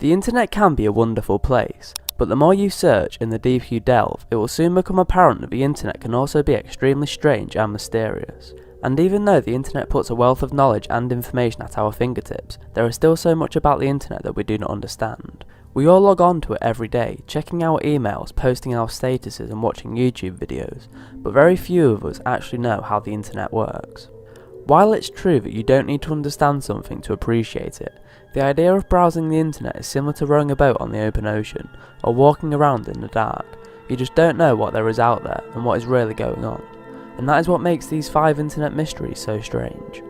The internet can be a wonderful place, but the more you search and the deeper you delve, it will soon become apparent that the internet can also be extremely strange and mysterious. And even though the internet puts a wealth of knowledge and information at our fingertips, there is still so much about the internet that we do not understand. We all log on to it every day, checking our emails, posting our statuses and watching YouTube videos, but very few of us actually know how the internet works. While it's true that you don't need to understand something to appreciate it, the idea of browsing the internet is similar to rowing a boat on the open ocean, or walking around in the dark. You just don't know what there is out there and what is really going on. And that is what makes these 5 internet mysteries so strange.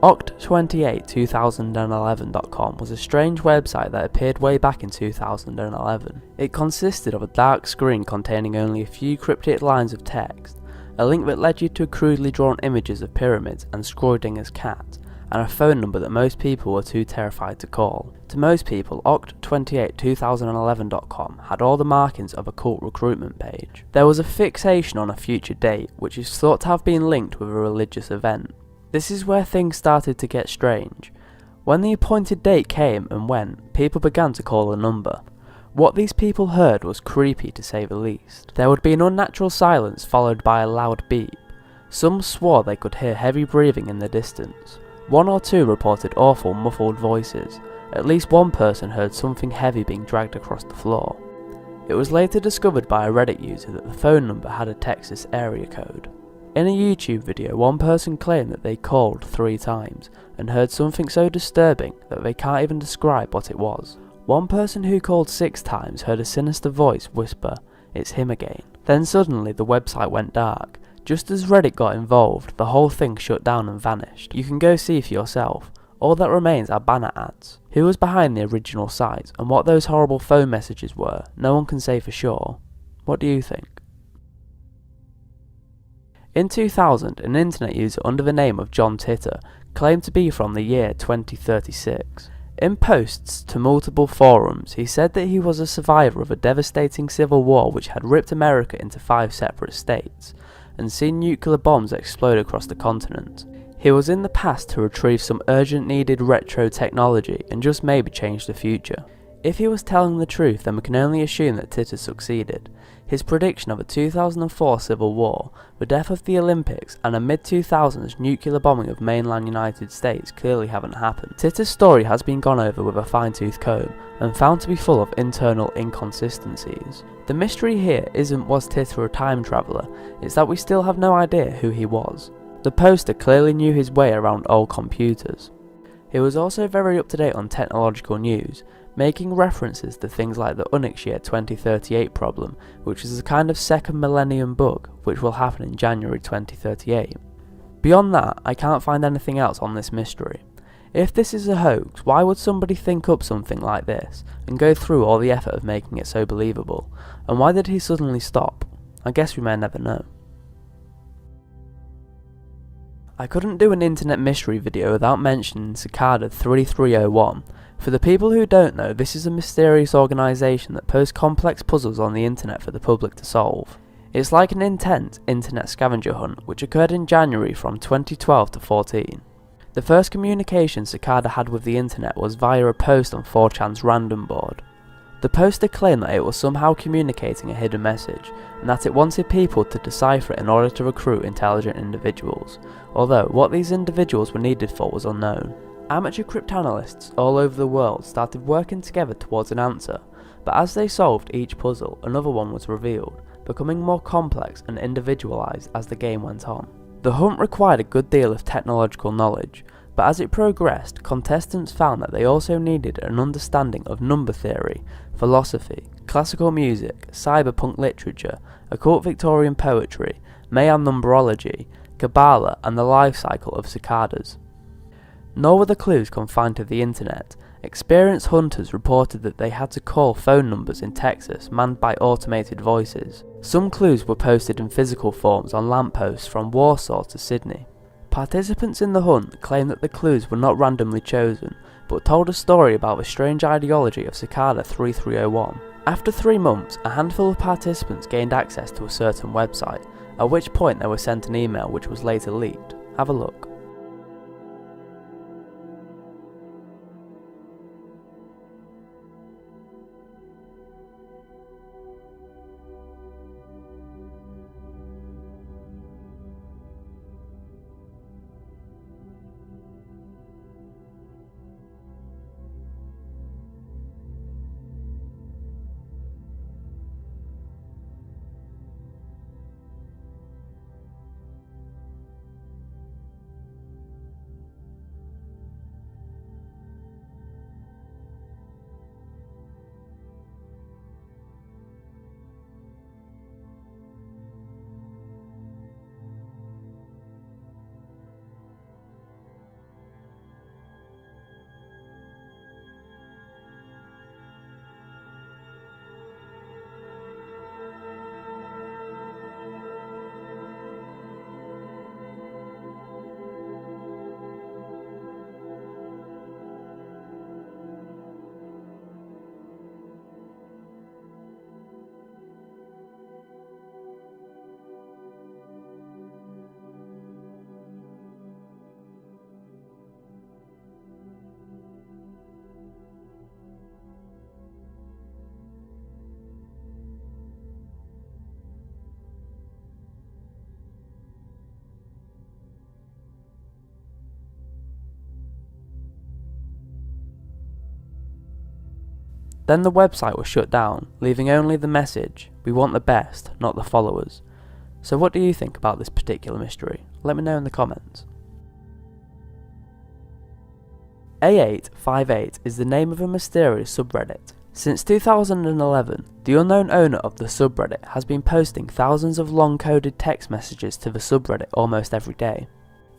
Acht2011.com was a strange website that appeared way back in 2011. It consisted of a dark screen containing only a few cryptic lines of text, a link that led you to crudely drawn images of pyramids and Schrodinger's cat, and a phone number that most people were too terrified to call. To most people, Acht2011.com had all the markings of a cult recruitment page. There was a fixation on a future date, which is thought to have been linked with a religious event. This is where things started to get strange. When the appointed date came and went, people began to call the number. What these people heard was creepy to say the least. There would be an unnatural silence followed by a loud beep. Some swore they could hear heavy breathing in the distance. 1 or 2 reported awful muffled voices. At least one person heard something heavy being dragged across the floor. It was later discovered by a Reddit user that the phone number had a Texas area code. In a YouTube video, one person claimed that they called 3 times and heard something so disturbing that they can't even describe what it was. One person who called 6 times heard a sinister voice whisper, "It's him again." Then suddenly the website went dark. Just as Reddit got involved, the whole thing shut down and vanished. You can go see for yourself. All that remains are banner ads. Who was behind the original site, and what those horrible phone messages were, no one can say for sure. What do you think? In 2000, an internet user under the name of John Titor claimed to be from the year 2036. In posts to multiple forums, he said that he was a survivor of a devastating civil war which had ripped America into 5 separate states, and seen nuclear bombs explode across the continent. He was in the past to retrieve some urgent needed retro technology and just maybe change the future. If he was telling the truth, then we can only assume that Titor succeeded. His prediction of a 2004 civil war, the death of the Olympics, and a mid-2000s nuclear bombing of mainland United States clearly haven't happened. Titor's story has been gone over with a fine-tooth comb and found to be full of internal inconsistencies. The mystery here isn't was Titor a time traveller, it's that we still have no idea who he was. The poster clearly knew his way around old computers. He was also very up to date on technological news, making references to things like the Unix year 2038 problem, which is a kind of second millennium bug which will happen in January 2038. Beyond that, I can't find anything else on this mystery. If this is a hoax, why would somebody think up something like this and go through all the effort of making it so believable? And why did he suddenly stop? I guess we may never know. I couldn't do an internet mystery video without mentioning Cicada 3301. For the people who don't know, this is a mysterious organisation that posts complex puzzles on the internet for the public to solve. It's like an intense internet scavenger hunt which occurred in January from 2012 to 14. The first communication Cicada had with the internet was via a post on 4chan's random board. The poster claimed that it was somehow communicating a hidden message, and that it wanted people to decipher it in order to recruit intelligent individuals, although what these individuals were needed for was unknown. Amateur cryptanalysts all over the world started working together towards an answer, but as they solved each puzzle, another one was revealed, becoming more complex and individualized as the game went on. The hunt required a good deal of technological knowledge, but as it progressed, contestants found that they also needed an understanding of number theory, philosophy, classical music, cyberpunk literature, occult Victorian poetry, Mayan numerology, Kabbalah, and the life cycle of cicadas. Nor were the clues confined to the internet. Experienced hunters reported that they had to call phone numbers in Texas manned by automated voices. Some clues were posted in physical forms on lampposts from Warsaw to Sydney. Participants in the hunt claimed that the clues were not randomly chosen, but told a story about the strange ideology of Cicada 3301. After 3 months, a handful of participants gained access to a certain website, at which point they were sent an email which was later leaked. Have a look. Then the website was shut down, leaving only the message, "We want the best, not the followers." So what do you think about this particular mystery? Let me know in the comments. A858 is the name of a mysterious subreddit. Since 2011, the unknown owner of the subreddit has been posting thousands of long-coded text messages to the subreddit almost every day.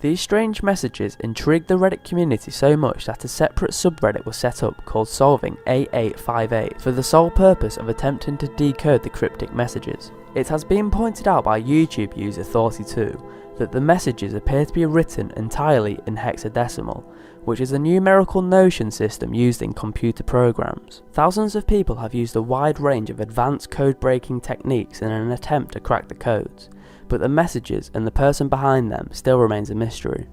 These strange messages intrigued the Reddit community so much that a separate subreddit was set up called Solving A858 for the sole purpose of attempting to decode the cryptic messages. It has been pointed out by YouTube user 32 that the messages appear to be written entirely in hexadecimal, which is a numerical notation system used in computer programs. Thousands of people have used a wide range of advanced code-breaking techniques in an attempt to crack the codes, but the messages and the person behind them still remains a mystery.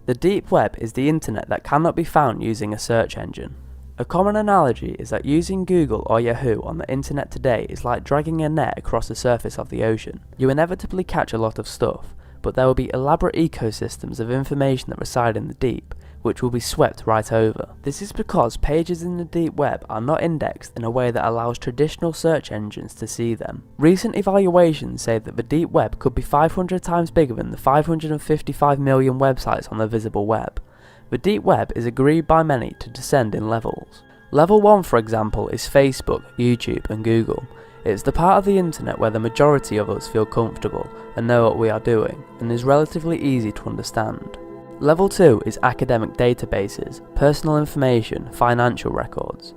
The deep web is the internet that cannot be found using a search engine. A common analogy is that using Google or Yahoo on the internet today is like dragging a net across the surface of the ocean. You inevitably catch a lot of stuff, but there will be elaborate ecosystems of information that reside in the deep, which will be swept right over. This is because pages in the deep web are not indexed in a way that allows traditional search engines to see them. Recent evaluations say that the deep web could be 500 times bigger than the 555 million websites on the visible web. The deep web is agreed by many to descend in levels. Level 1, for example, is Facebook, YouTube and Google. It's the part of the internet where the majority of us feel comfortable and know what we are doing, and is relatively easy to understand. Level 2 is academic databases, personal information, financial records.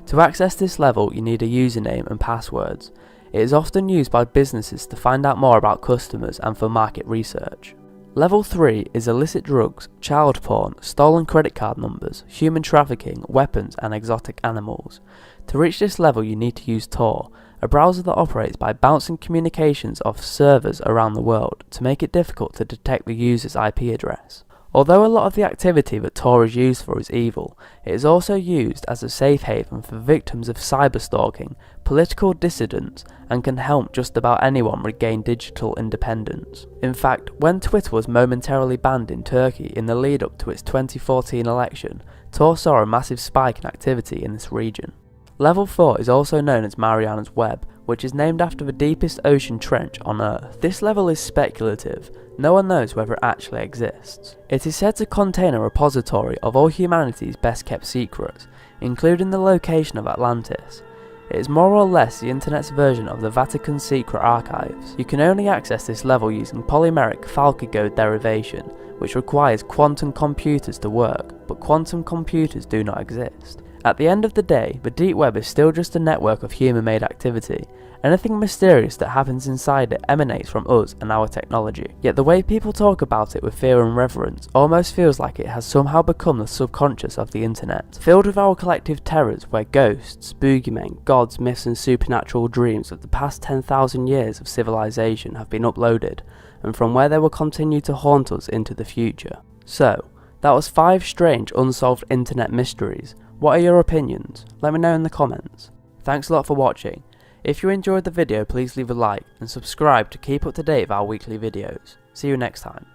To access this level, you need a username and passwords. It is often used by businesses to find out more about customers and for market research. Level 3 is illicit drugs, child porn, stolen credit card numbers, human trafficking, weapons and exotic animals. To reach this level you need to use Tor, a browser that operates by bouncing communications off servers around the world to make it difficult to detect the user's IP address. Although a lot of the activity that Tor is used for is evil, it is also used as a safe haven for victims of cyberstalking, political dissidents, and can help just about anyone regain digital independence. In fact, when Twitter was momentarily banned in Turkey in the lead up to its 2014 election, Tor saw a massive spike in activity in this region. Level 4 is also known as Mariana's Web, which is named after the deepest ocean trench on Earth. This level is speculative. No one knows whether it actually exists. It is said to contain a repository of all humanity's best kept secrets, including the location of Atlantis. It is more or less the internet's version of the Vatican's secret archives. You can only access this level using polymeric Falke-Gode derivation, which requires quantum computers to work, but quantum computers do not exist. At the end of the day, the deep web is still just a network of human-made activity. Anything mysterious that happens inside it emanates from us and our technology. Yet the way people talk about it with fear and reverence almost feels like it has somehow become the subconscious of the internet, filled with our collective terrors where ghosts, boogeymen, gods, myths and supernatural dreams of the past 10,000 years of civilization have been uploaded, and from where they will continue to haunt us into the future. So, that was 5 strange unsolved internet mysteries. What are your opinions? Let me know in the comments. Thanks a lot for watching. If you enjoyed the video, please leave a like and subscribe to keep up to date with our weekly videos. See you next time.